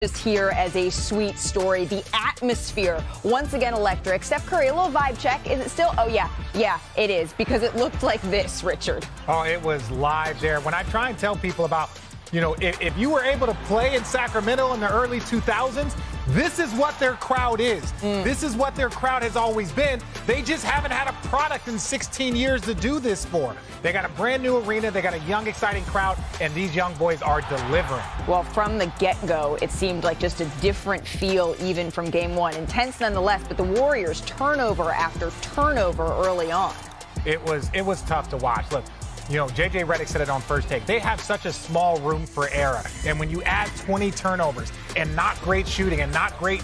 Just here as a sweet story. The atmosphere, once again electric. Steph Curry, a little vibe check. Is it still? Oh, yeah, it is, because it looked like this, Richard. Oh, it was live there. When I try and tell people about, if you were able to play in Sacramento in the early 2000s, this is what their crowd is. This is what their crowd has always been. They just haven't had a product in 16 years to do this for. They got a brand new arena. They got a young, exciting crowd, and these young boys are delivering. Well, from the get-go, it seemed like just a different feel even from game one. Intense nonetheless, but the Warriors turnover after turnover early on. It was tough to watch. Look, J.J. Redick said it on First Take. They have such a small room for error. And when you add 20 turnovers and not great shooting and not great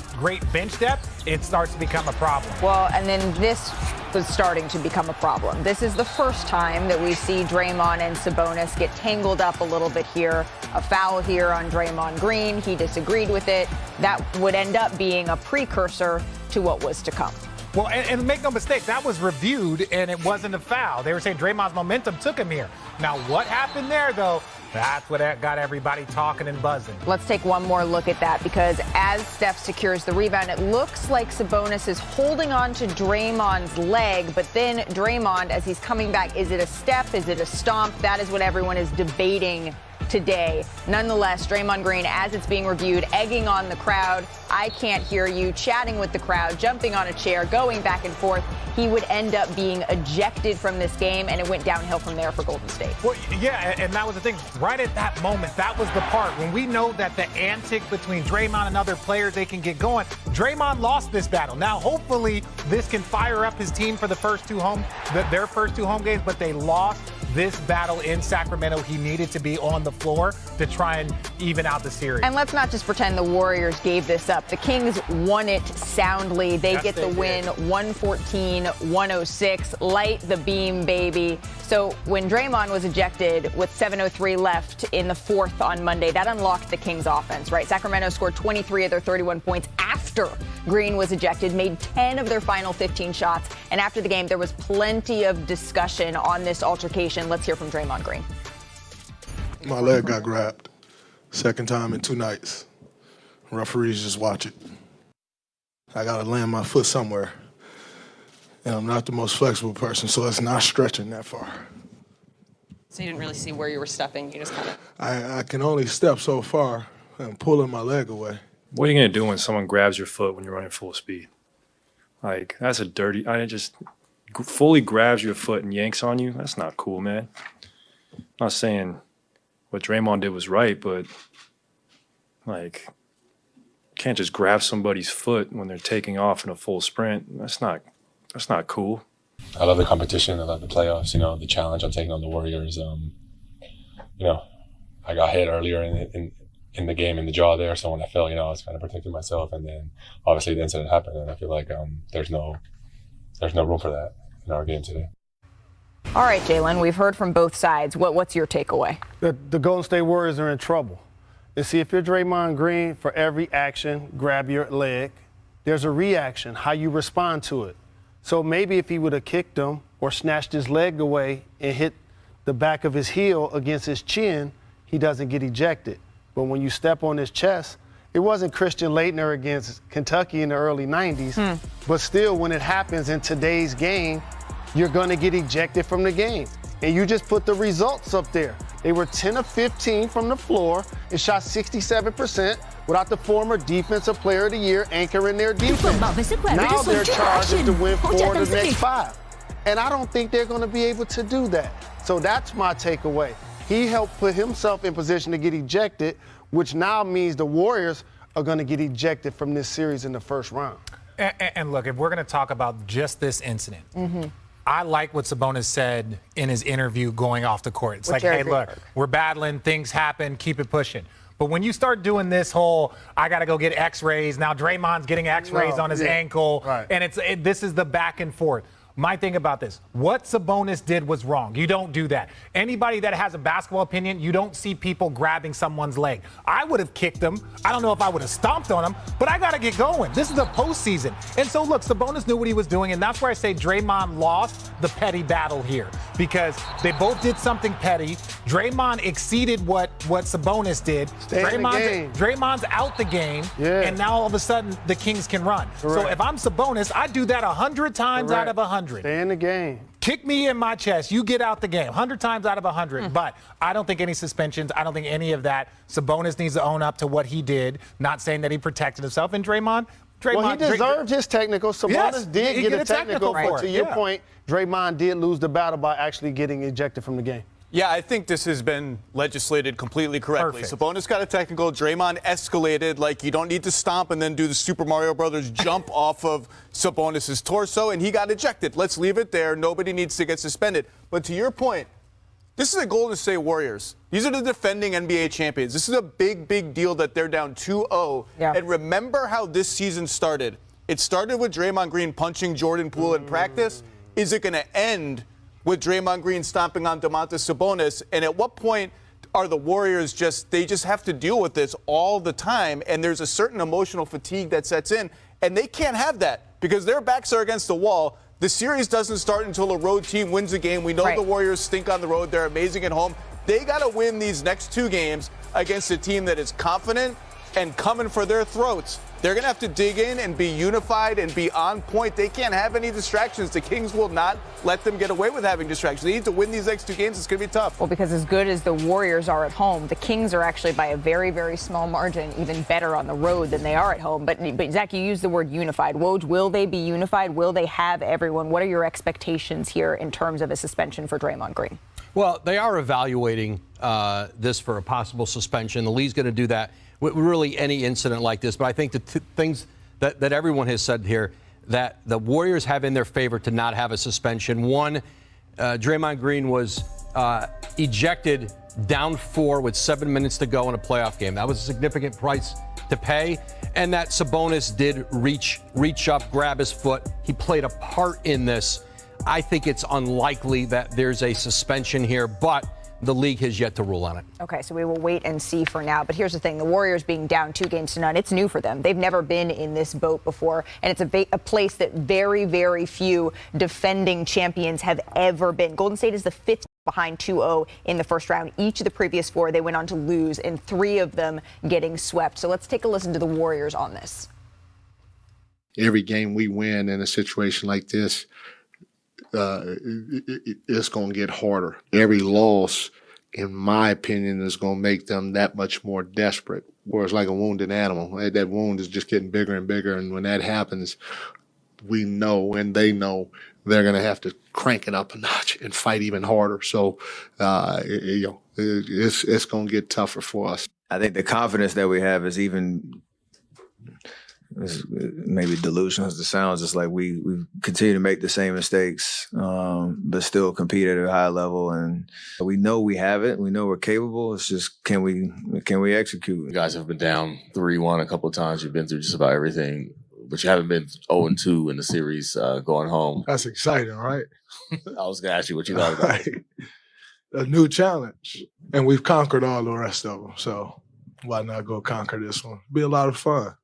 bench depth, it starts to become a problem. Well, and then this was starting to become a problem. This is the first time that we see Draymond and Sabonis get tangled up a little bit here. A foul here on Draymond Green. He disagreed with it. That would end up being a precursor to what was to come. Well, and make no mistake, that was reviewed, and it wasn't a foul. They were saying Draymond's momentum took him here. Now, what happened there, though? That's what got everybody talking and buzzing. Let's take one more look at that, because as Steph secures the rebound, it looks like Sabonis is holding on to Draymond's leg, but then Draymond, as he's coming back, is it a step? Is it a stomp? That is what everyone is debating today. Nonetheless, Draymond Green, as it's being reviewed, egging on the crowd. I can't hear you, chatting with the crowd, jumping on a chair, going back and forth. He would end up being ejected from this game, and it went downhill from there for Golden State. Well, yeah, and that was the thing. Right at that moment, that was the part when we know that the antic between Draymond and other players, they can get going. Draymond lost this battle. Now, hopefully, this can fire up his team for their first two home games, but they lost this battle in Sacramento. He needed to be on the floor to try and even out the series. And let's not just pretend the Warriors gave this up. The Kings won it soundly. They get the win, 114-106. Light the beam, baby. So when Draymond was ejected with 7:03 left in the fourth on Monday, that unlocked the Kings offense, right? Sacramento scored 23 of their 31 points after Green was ejected, made 10 of their final 15 shots. And after the game, there was plenty of discussion on this altercation. Let's hear from Draymond Green. My leg got grabbed. Second time in 2 nights. Referees just watch it. I got to land my foot somewhere. And I'm not the most flexible person, so it's not stretching that far. So you didn't really see where you were stepping? You just kind of... I can only step so far. I'm pulling my leg away. What are you going to do when someone grabs your foot when you're running full speed? Like, that's a dirty... I just fully grabs your foot and yanks on you. That's not cool, man. I'm not saying what Draymond did was right, but, like, you can't just grab somebody's foot when they're taking off in a full sprint. That's not cool. I love the competition. I love the playoffs. The challenge I'm taking on the Warriors. I got hit earlier in the game in the jaw there, so when I fell, I was kind of protecting myself, and then obviously the incident happened, and I feel like there's no room for that in our game today. All right, Jalen, we've heard from both sides. What's your takeaway? The Golden State Warriors are in trouble. And see, if you're Draymond Green, for every action, grab your leg, there's a reaction, how you respond to it. So maybe if he would have kicked him or snatched his leg away and hit the back of his heel against his chin, he doesn't get ejected. But when you step on his chest, it wasn't Christian Laettner against Kentucky in the early 90s, but still, when it happens in today's game, you're going to get ejected from the game. And you just put the results up there. They were 10 of 15 from the floor and shot 67% without the former Defensive Player of the Year anchoring their defense. Now their charge is to win 4 of the next 5. And I don't think they're going to be able to do that. So that's my takeaway. He helped put himself in position to get ejected, which now means the Warriors are going to get ejected from this series in the first round. And look, if we're going to talk about just this incident, I like what Sabonis said in his interview going off the court. It's like, hey, look, we're battling, things happen, keep it pushing. But when you start doing this whole, I got to go get x-rays, now Draymond's getting x-rays on his ankle, and this is the back and forth. my thing about this, what Sabonis did was wrong. You don't do that. Anybody that has a basketball opinion, you don't see people grabbing someone's leg. I would have kicked him. I don't know if I would have stomped on him, but I got to get going. This is the postseason. And so, look, Sabonis knew what he was doing, and that's where I say Draymond lost the petty battle here because they both did something petty. Draymond exceeded what Sabonis did. Draymond's out the game, and now all of a sudden the Kings can run. Correct. So if I'm Sabonis, I do that 100 times out of 100. Stay in the game. Kick me in my chest. You get out the game 100 times out of 100. But I don't think any suspensions. I don't think any of that. Sabonis needs to own up to what he did, not saying that he protected himself. And Draymond, well, he deserved his technical. Sabonis did get a technical. But to your point, Draymond did lose the battle by actually getting ejected from the game. Yeah, I think this has been legislated completely correctly. Perfect. Sabonis got a technical. Draymond escalated. Like, you don't need to stomp and then do the Super Mario Brothers jump off of Sabonis' torso, and he got ejected. Let's leave it there. Nobody needs to get suspended. But to your point, this is the Golden State Warriors. These are the defending NBA champions. This is a big, big deal that they're down 2-0. Yeah. And remember how this season started. It started with Draymond Green punching Jordan Poole in practice. Is it going to end with Draymond Green stomping on Domantas Sabonis? And at what point are the Warriors they just have to deal with this all the time? And there's a certain emotional fatigue that sets in, and they can't have that because their backs are against the wall. The series doesn't start until a road team wins a game. We know the Warriors stink on the road. They're amazing at home. They got to win these next 2 games against a team that is confident and coming for their throats. They're going to have to dig in and be unified and be on point. They can't have any distractions. The Kings will not let them get away with having distractions. They need to win these next 2 games. It's going to be tough. Well, because as good as the Warriors are at home, the Kings are actually by a very, very small margin even better on the road than they are at home. But Zach, you used the word unified. Woj, will they be unified? Will they have everyone? What are your expectations here in terms of a suspension for Draymond Green? Well, they are evaluating this for a possible suspension. The league's going to do that with really any incident like this. But I think the things that everyone has said here that the Warriors have in their favor to not have a suspension. One, Draymond Green was ejected down 4 with 7 minutes to go in a playoff game. That was a significant price to pay. And that Sabonis did reach up, grab his foot. He played a part in this. I think it's unlikely that there's a suspension here, but the league has yet to rule on it. Okay, so we will wait and see for now. But here's the thing. The Warriors being down 2-0, it's new for them. They've never been in this boat before, and it's a place that very, very few defending champions have ever been. Golden State is the 5th behind 2-0 in the first round. Each of the previous 4 they went on to lose, and 3 of them getting swept. So let's take a listen to the Warriors on this. Every game we win in a situation like this, it's going to get harder. Every loss, in my opinion, is going to make them that much more desperate. Whereas like a wounded animal, that wound is just getting bigger and bigger. And when that happens, we know and they know they're going to have to crank it up a notch and fight even harder. So, it's going to get tougher for us. I think the confidence that we have is maybe delusional as it sounds. It's like we continue to make the same mistakes, but still compete at a high level. And we know we have it. We know we're capable. It's just, can we execute? You guys have been down 3-1 a couple of times. You've been through just about everything, but you haven't been 0-2 in the series going home. That's exciting, right? I was going to ask you what you thought about it. A new challenge. And we've conquered all the rest of them. So why not go conquer this one? Be a lot of fun.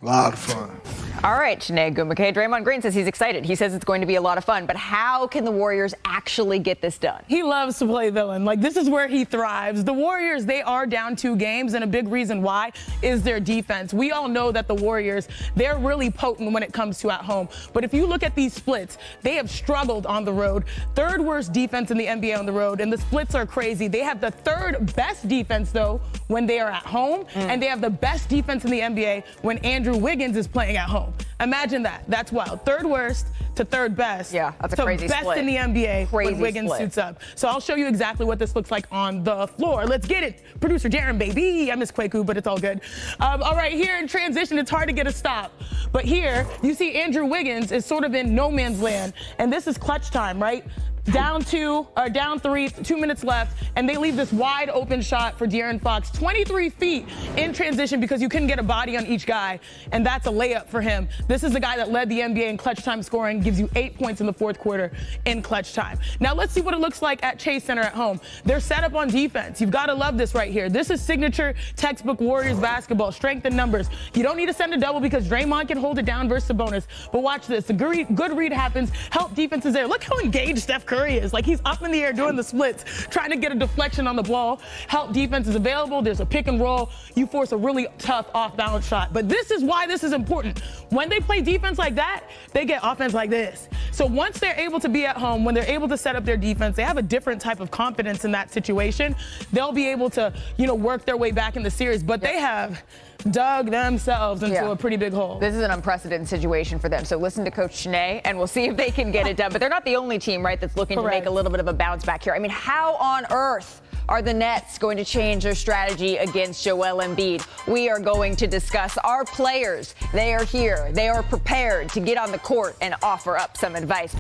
A lot of fun. All right, Sinead Gumake. Draymond Green says he's excited. He says it's going to be a lot of fun. But how can the Warriors actually get this done? He loves to play villain. Like, this is where he thrives. The Warriors, they are down 2 games, and a big reason why is their defense. We all know that the Warriors, they're really potent when it comes to at home. But if you look at these splits, they have struggled on the road. 3rd worst defense in the NBA on the road, and the splits are crazy. They have the 3rd best defense, though, when they are at home, and they have the best defense in the NBA when Andrew Wiggins is playing at home. Imagine that. That's wild. 3rd worst to 3rd best. Yeah, that's a crazy best split. in the NBA Crazy when Wiggins split. suits up. So I'll show you exactly what this looks like on the floor. Let's get it. Producer Darren, baby. I miss Kwaku, but it's all good. All right, here in transition, it's hard to get a stop. But here, you see Andrew Wiggins is sort of in no man's land. And this is clutch time, right? down 3, 2 minutes left, and they leave this wide open shot for De'Aaron Fox, 23 feet in transition because you couldn't get a body on each guy, and that's a layup for him. This is the guy that led the NBA in clutch time scoring, gives you 8 points in the fourth quarter in clutch time. Now let's see what it looks like at Chase Center at home. They're set up on defense. You've got to love this right here. This is signature textbook Warriors basketball, strength in numbers. You don't need to send a double because Draymond can hold it down versus Sabonis, but watch this. The good read happens, help defense is there. Look how engaged Steph Curry is. Like, he's up in the air doing the splits, trying to get a deflection on the ball. Help defense is available. There's a pick and roll. You force a really tough off-balance shot. But this is why this is important. When they play defense like that, they get offense like this. So once they're able to be at home, when they're able to set up their defense, they have a different type of confidence in that situation. They'll be able to, work their way back in the series. But they have dug themselves into a pretty big hole. This is an unprecedented situation for them. So listen to Coach Cheney, and we'll see if they can get it done. But they're not the only team, right, that's looking to make a little bit of a bounce back here. I mean, how on earth are the Nets going to change their strategy against Joel Embiid? We are going to discuss our players. They are here. They are prepared to get on the court and offer up some advice.